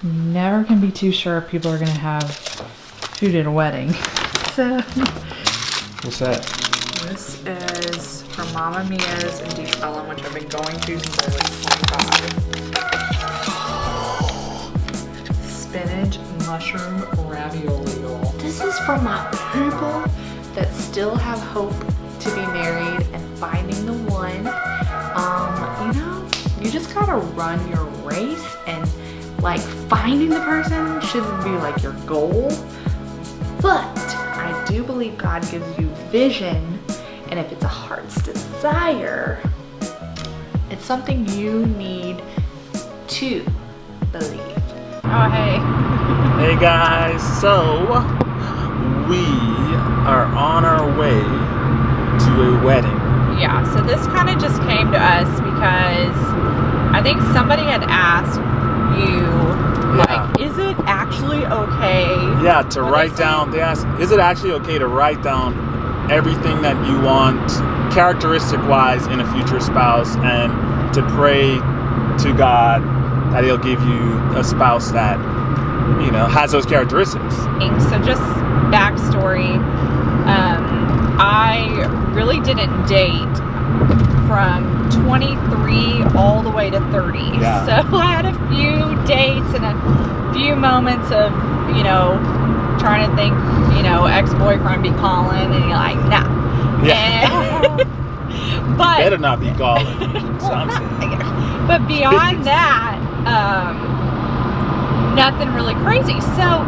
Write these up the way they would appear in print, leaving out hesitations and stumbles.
never can be too sure if people are gonna have food at a wedding. So what's that? this is from Mama Mia's in Deep Ellum, which I've been going to since I was 25. Spinach mushroom ravioli roll. This is for my people that still have hope to be married and finding the one. You know, you just gotta run your race, and like finding the person shouldn't be like your goal. But I do believe God gives you vision, and if it's a heart's desire, it's something you need to believe. Oh, hey. Hey guys, so we are on our way to a wedding. Yeah, so this kind of just came to us because I think somebody had asked you, like, is it actually okay? Yeah, to write down, they asked, is it actually okay to write down everything that you want, characteristic-wise, in a future spouse, and to pray to God that He'll give you a spouse that, you know, has those characteristics. So just backstory, I really didn't date from 23 all the way to 30. Yeah. So I had a few dates and a few moments of, you know, trying to think, you know, ex-boyfriend be calling, and you're like, nah. Yeah. But better not be calling. So I'm saying. But beyond that, nothing really crazy. So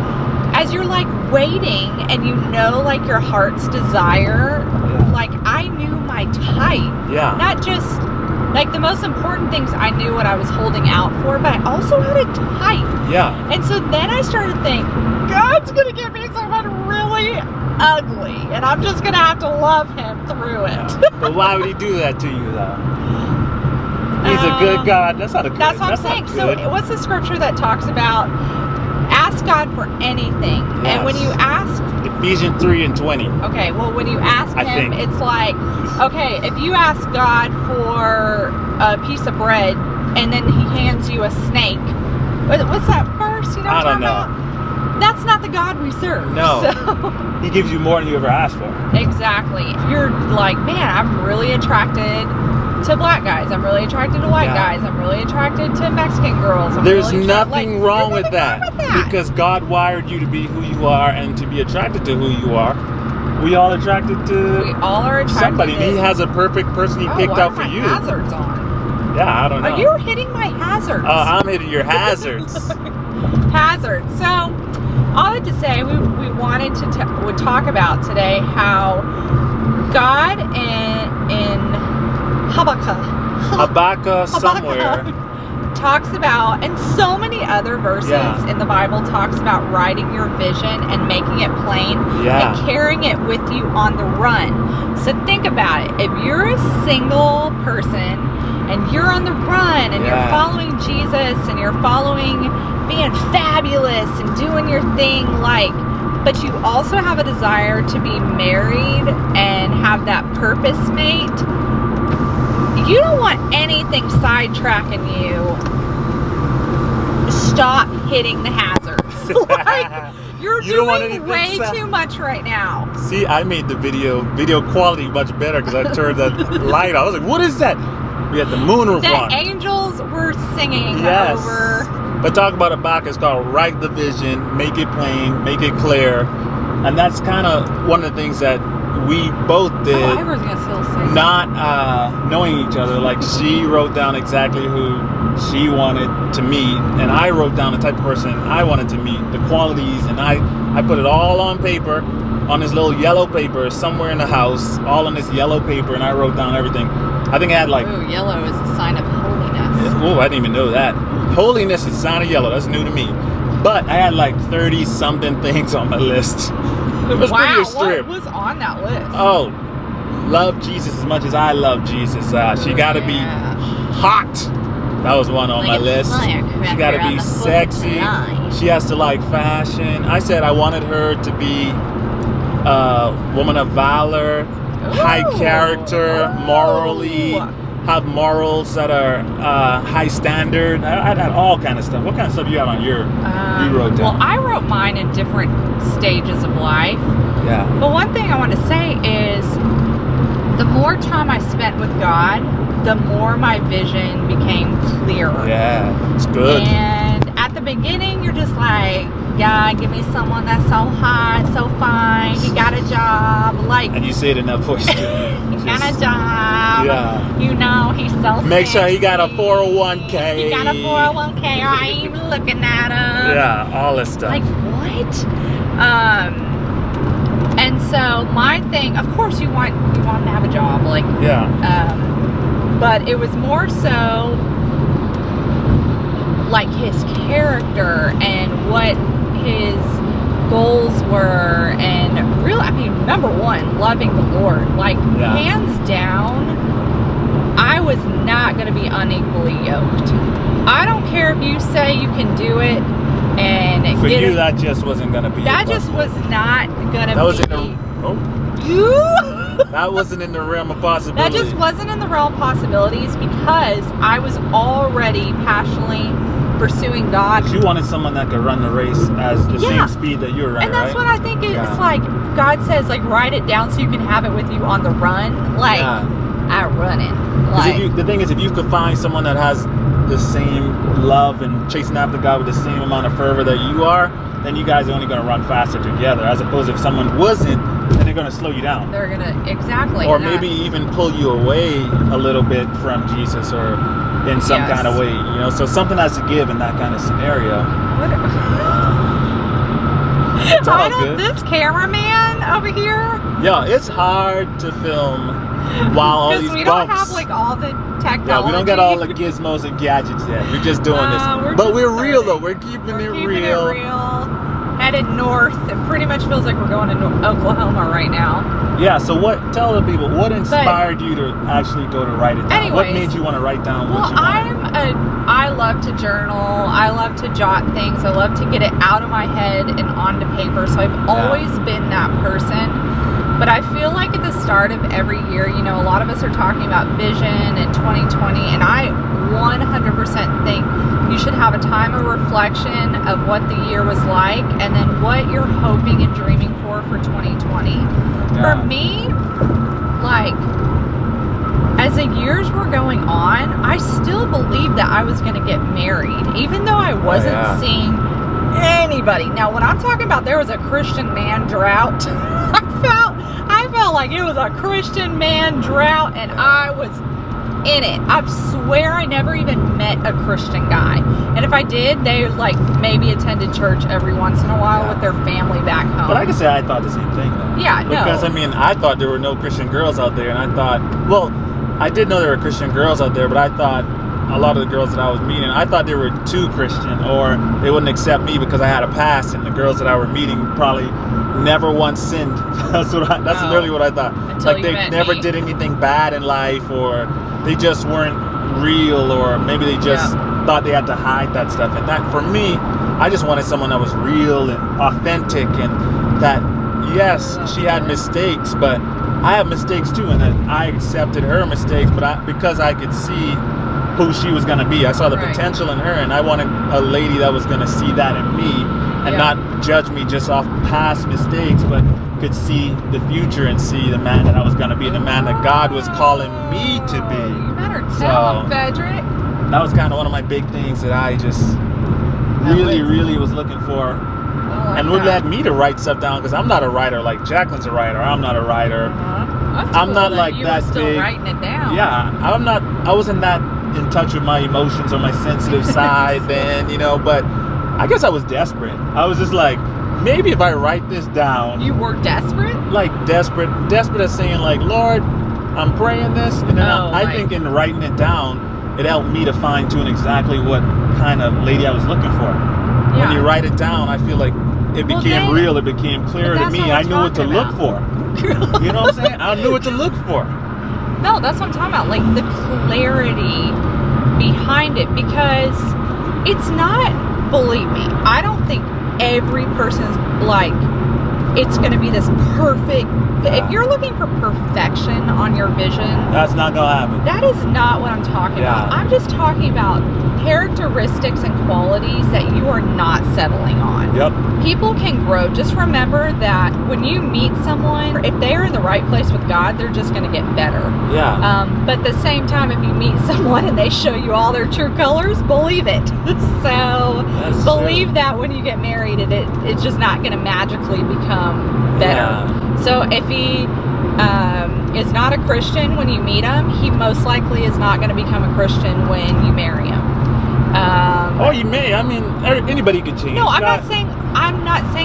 as you're like waiting and you know like your heart's desire, like I knew my type. Yeah. Not just like the most important things, I knew what I was holding out for, but I also had a type. Yeah. And so then I started to think, God's gonna give me someone really ugly, and I'm just gonna have to love him through it. But why would He do that to you though? He's a good God. That's not a good. That's what I'm saying. So what's the scripture that talks about ask God for anything? Yes. And when you ask, Ephesians 3:20. okay, well when you ask him, it's like, okay, if you ask God for a piece of bread and then He hands you a snake, what's that verse? You know what I'm talking about? That's not the God we serve. No. So. He gives you more than you ever asked for. Exactly. If you're like, man, I'm really attracted to black guys, I'm really attracted to white guys, I'm really attracted to Mexican girls. There's nothing wrong with that, because God wired you to be who you are and to be attracted to who you are. We all attracted to We all are attracted somebody. to... He has a perfect person He picked out for you. Hazards on. Yeah, I don't know. Are you hitting my hazards? I'm hitting your hazards. Hazards. So, all that to say, we wanted to would talk about today how God in Habakkuk somewhere talks about, and so many other verses in the Bible talks about writing your vision and making it plain and carrying it with you on the run. So think about it. If you're a single person and you're on the run and you're following Jesus and you're following being fabulous and doing your thing, like, but you also have a desire to be married and have that purpose mate, you don't want anything sidetracking you. Stop hitting the hazards. Like, you're doing way too much right now. See, I made the video quality much better because I turned the light on. I was like, what is that? We had the moonroof on. The angels were singing over. But talk about Habakkuk. It's called write the vision, make it plain, make it clear. And that's kind of one of the things that we both did. Oh, I was going to still say not knowing each other. Like, she wrote down exactly who she wanted to meet, and I wrote down the type of person I wanted to meet, the qualities, and I put it all on paper, on this little yellow paper somewhere in the house, all on this yellow paper, and I wrote down everything. I think I had like... Ooh, yellow is a sign of holiness. Oh, I didn't even know that. Holiness is a sign of yellow. That's new to me. But I had like 30-something things on my list. It was pretty strict. What was on that list? Oh, love Jesus as much as I love Jesus. She got to be hot. That was one on my list. She got to be sexy. She has to like fashion. I said I wanted her to be a woman of valor, high character, morally have morals that are high standard. I had all kind of stuff. What kind of stuff you had on your you wrote down? Well, I wrote mine in different stages of life. Yeah. But one thing I want to say is the more time I spent with God, the more my vision became clearer. Yeah, it's good. And at the beginning, you're just like, God, give me someone that's so hot, so fine. He got a job. Like, and you say it in that voice. he got a job. Yeah. You know, he's so Make sure he got a sexy. 401k. He got a 401k, or I ain't even looking at him. Yeah, all this stuff. Like, what? And so my thing, of course, you want him to have a job. Like, yeah. But it was more so like his character and what his goals were, and really, I mean, number one, loving the Lord. Like, hands down, I was not going to be unequally yoked. I don't care if you say you can do it, and for you, that just wasn't going to be. That just was not going to be. That was in the. That wasn't in the realm of possibilities. That just wasn't in the realm of possibilities because I was already passionately pursuing God. But you wanted someone that could run the race as the same speed that you were running, and that's right? what I think it's like. God says, like, write it down so you can have it with you on the run. Like, I run it. Like, the thing is, if you could find someone that has the same love and chasing after God with the same amount of fervor that you are, then you guys are only going to run faster together. As opposed to if someone wasn't, then they're going to slow you down. They're going to, exactly. Or maybe even pull you away a little bit from Jesus, or in some kind of way, you know. So something has to give in that kind of scenario. It's all good. This cameraman over here. Yeah, it's hard to film while all these we bumps. don't have like all the technology. Yeah, we don't get all the gizmos and gadgets yet. We're just doing this. But we're real though. We're keeping it real. Headed north. It pretty much feels like we're going to Oklahoma right now. Yeah, so tell the people, what inspired you to actually go to write it down? Anyways, what made you want to write down what you wanted? I love to journal. I love to jot things. I love to get it out of my head and onto paper. So I've always been that person. But I feel like at the start of every year, you know, a lot of us are talking about vision in 2020, and I 100% think you should have a time of reflection of what the year was like, and then what you're hoping and dreaming for 2020. For me, like, as the years were going on, I still believed that I was going to get married, even though I wasn't seeing anybody. Now, when I'm talking about there was a Christian man drought, I felt like it was a Christian man drought, and I was in it. I swear I never even met a Christian guy. And if I did, they like maybe attended church every once in a while with their family back home. But I can say I thought the same thing though. Yeah, because I mean, I thought there were no Christian girls out there, and I thought, well, I did know there were Christian girls out there, but I thought a lot of the girls that I was meeting, I thought they were too Christian, or they wouldn't accept me because I had a past, and the girls that I were meeting probably never once sinned. That's literally what I thought. Like they never did anything bad in life, or they just weren't real, or maybe they just thought they had to hide that stuff. And that, for me, I just wanted someone that was real and authentic, and that, yes, she had mistakes, but I have mistakes too, and that I accepted her mistakes, but because I could see who she was going to be. I saw the potential in her, and I wanted a lady that was going to see that in me, and not judge me just off past mistakes, but could see the future and see the man that I was going to be, the man that God was calling me to be. You better tell him, Frederick. That was kind of one of my big things that I just really was looking for. And would led me to write stuff down, because I'm not a writer like Jacqueline's a writer. I'm not a writer. I'm not like that big. Still writing it down. Yeah, I wasn't that in touch with my emotions or my sensitive side then, you know, but I guess I was desperate. I was just like, maybe if I write this down. You were desperate? Like desperate as saying like, Lord, I'm praying this, and then I think in writing it down, it helped me to fine tune exactly what kind of lady I was looking for. When you write it down, I feel like it became real, it became clearer to me. I knew what to look for. You know what I'm saying? I knew what to look for. No, that's what I'm talking about. Like the clarity behind it, because it's not, believe me, I don't think every person's like it's going to be this perfect. If you're looking for perfection on your vision, that's not going to happen. That is not what I'm talking about. I'm just talking about characteristics and qualities that you are not settling on. Yep. People can grow. Just remember that when you meet someone, if they are in the right place with God, they're just going to get better. Yeah. But at the same time, if you meet someone and they show you all their true colors, believe it. So that's believe true. that when you get married, it's just not going to magically become better. Yeah. So if he is not a Christian when you meet him, he most likely is not going to become a Christian when you marry him. Or you may. I mean, anybody could change. No, I'm not saying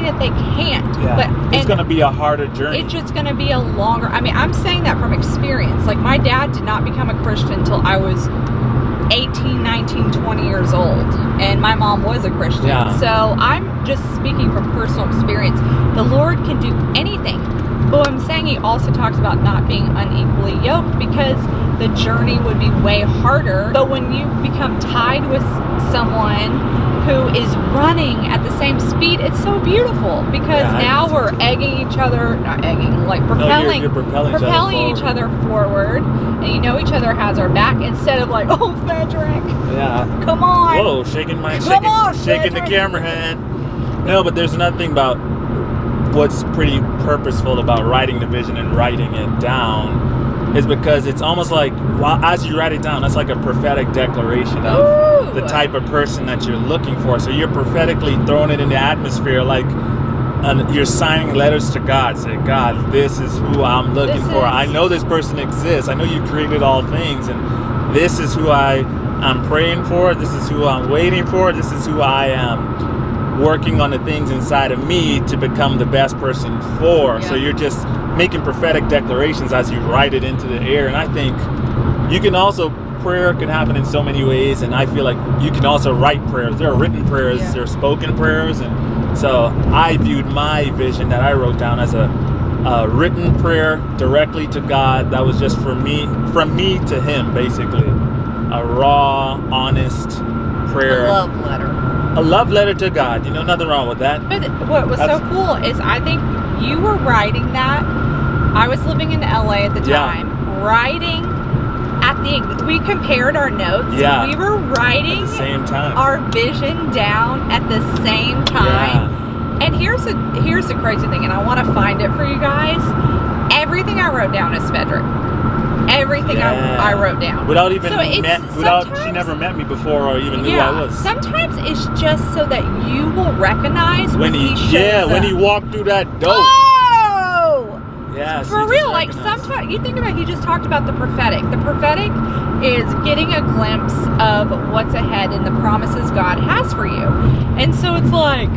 that they can't. Yeah. But it's going to be a harder journey. It's just going to be a longer. I mean, I'm saying that from experience. Like, my dad did not become a Christian until I was 18, 19, 20 years old, and my mom was a Christian. Yeah. So I'm just speaking from personal experience. The Lord can do anything. But what I'm saying, he also talks about not being unequally yoked, because the journey would be way harder. But when you become tied with someone who is running at the same speed, it's so beautiful, because now we're egging each other, not egging, like propelling, you're propelling each other forward, and you know each other has our back, instead of like, oh, Frederick, come on. Whoa, shaking the camera hand. No, but there's another thing about what's pretty purposeful about writing the vision and writing it down, is because it's almost like, as you write it down, that's like a prophetic declaration of the type of person that you're looking for. So you're prophetically throwing it in the atmosphere, like you're signing letters to God. Say, God, this is who I'm looking for. I know this person exists. I know you created all things, and this is who I'm praying for. This is who I'm waiting for. This is who I am working on the things inside of me to become the best person for. So you're just making prophetic declarations as you write it into the air. And I think you can also, prayer can happen in so many ways, and I feel like you can also write prayers. There are written prayers, there are spoken prayers, and so I viewed my vision that I wrote down as a written prayer directly to God that was just from me to him, basically. A raw, honest prayer. A love letter to God. You know, nothing wrong with that. But what was so cool is, I think you were writing that. I was living in LA at the time. Writing we compared our notes. Yeah. We were writing at the same time. Our vision down at the same time. Yeah. And here's the crazy thing, and I want to find it for you guys. Everything I wrote down is Frederick. Everything I wrote down. Without she never met me before or even knew who I was. Sometimes it's just so that you will recognize when he shows up. When he walked through that door. Oh! Yeah, for real, like sometimes you think about, he just talked about the prophetic. The prophetic is getting a glimpse of what's ahead and the promises God has for you. And so it's like,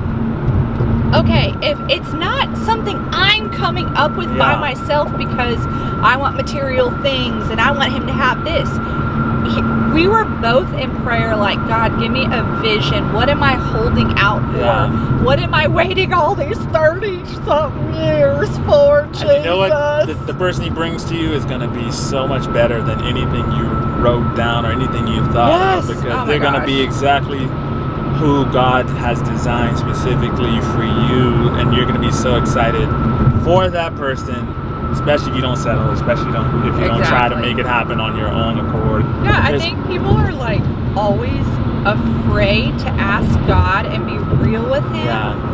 okay, if it's not something I'm coming up with by myself because I want material things and I want him to have this. We were both in prayer like, God, give me a vision. What am I holding out for? Yeah. What am I waiting all these 30-something years for, Jesus? And you know what? The person he brings to you is going to be so much better than anything you wrote down or anything you thought of, because they're going to be exactly who God has designed specifically for you, and you're going to be so excited for that person, especially if you don't settle, especially if you don't try to make it happen on your own accord. Yeah, I think people are like always afraid to ask God and be real with him. Yeah.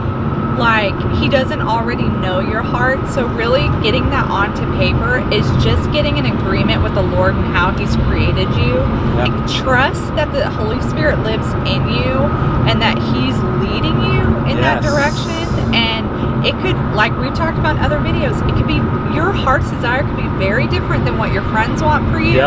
Like, he doesn't already know your heart, so really getting that onto paper is just getting an agreement with the Lord and how he's created you. Yeah. Like, trust that the Holy Spirit lives in you and that he's leading you in that direction. And it could, like we've talked about in other videos, it could be, your heart's desire could be very different than what your friends want for you,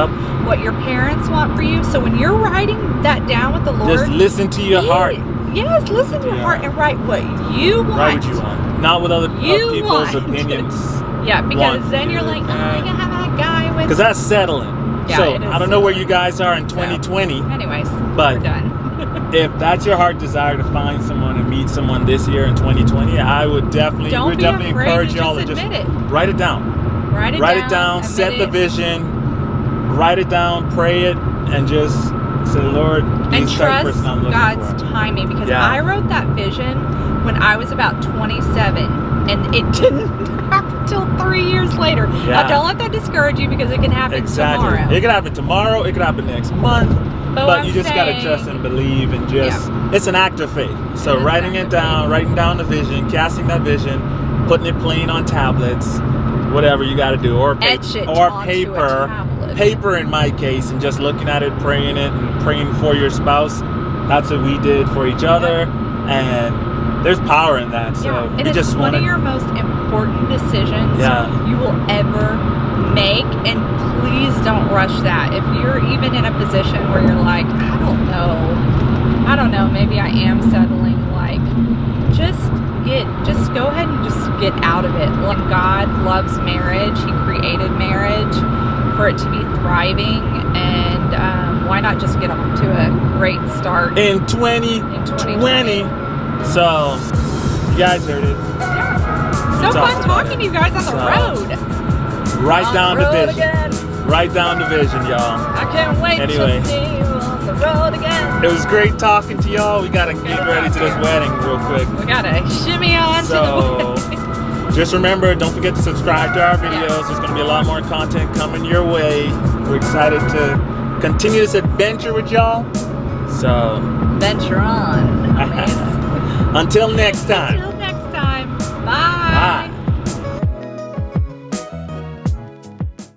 what your parents want for you. So when you're writing that down with the Lord, just listen to your heart. Yes, listen to your heart and write what you want. Write what you want. Not with other people's opinions. Yeah, because then you're like, oh, I gotta have that guy with. Because that's settling. Yeah, so I don't know where you guys are in 2020. So, anyways, but we're done. If that's your heart desire to find someone and meet someone this year in 2020, I would definitely encourage y'all to just write it down. Write it down. Set the vision. Write it down. Pray it, and just say, Lord, and trust God's timing, because I wrote that vision when I was about 27. and it didn't happen till 3 years later. Yeah. Now, don't let that discourage you because it can happen tomorrow. It could happen tomorrow. It could happen next month. But you just gotta trust and believe, and just it's an act of faith. So writing down the vision, casting that vision, putting it plain on tablets, whatever you gotta do, or paper in my case, and just looking at it, praying it, and praying for your spouse. That's what we did for each other, and there's power in that. So and it's one of your most important decisions you will ever make, and please don't rush that. If you're even in a position where you're like, I don't know, maybe I am settling, like, just go ahead and just get out of it. Like, God loves marriage. He created marriage for it to be thriving, and why not just get off to a great start in 2020. So you guys heard it. So fun talking to you guys on the road. Write down the vision. Write down the vision, y'all. I can't wait to see you on the road again. It was great talking to y'all. We gotta get ready to this wedding real quick. We gotta shimmy on to the wedding. Just remember, don't forget to subscribe to our videos. There's gonna be a lot more content coming your way. We're excited to continue this adventure with y'all. So venture on. until next time.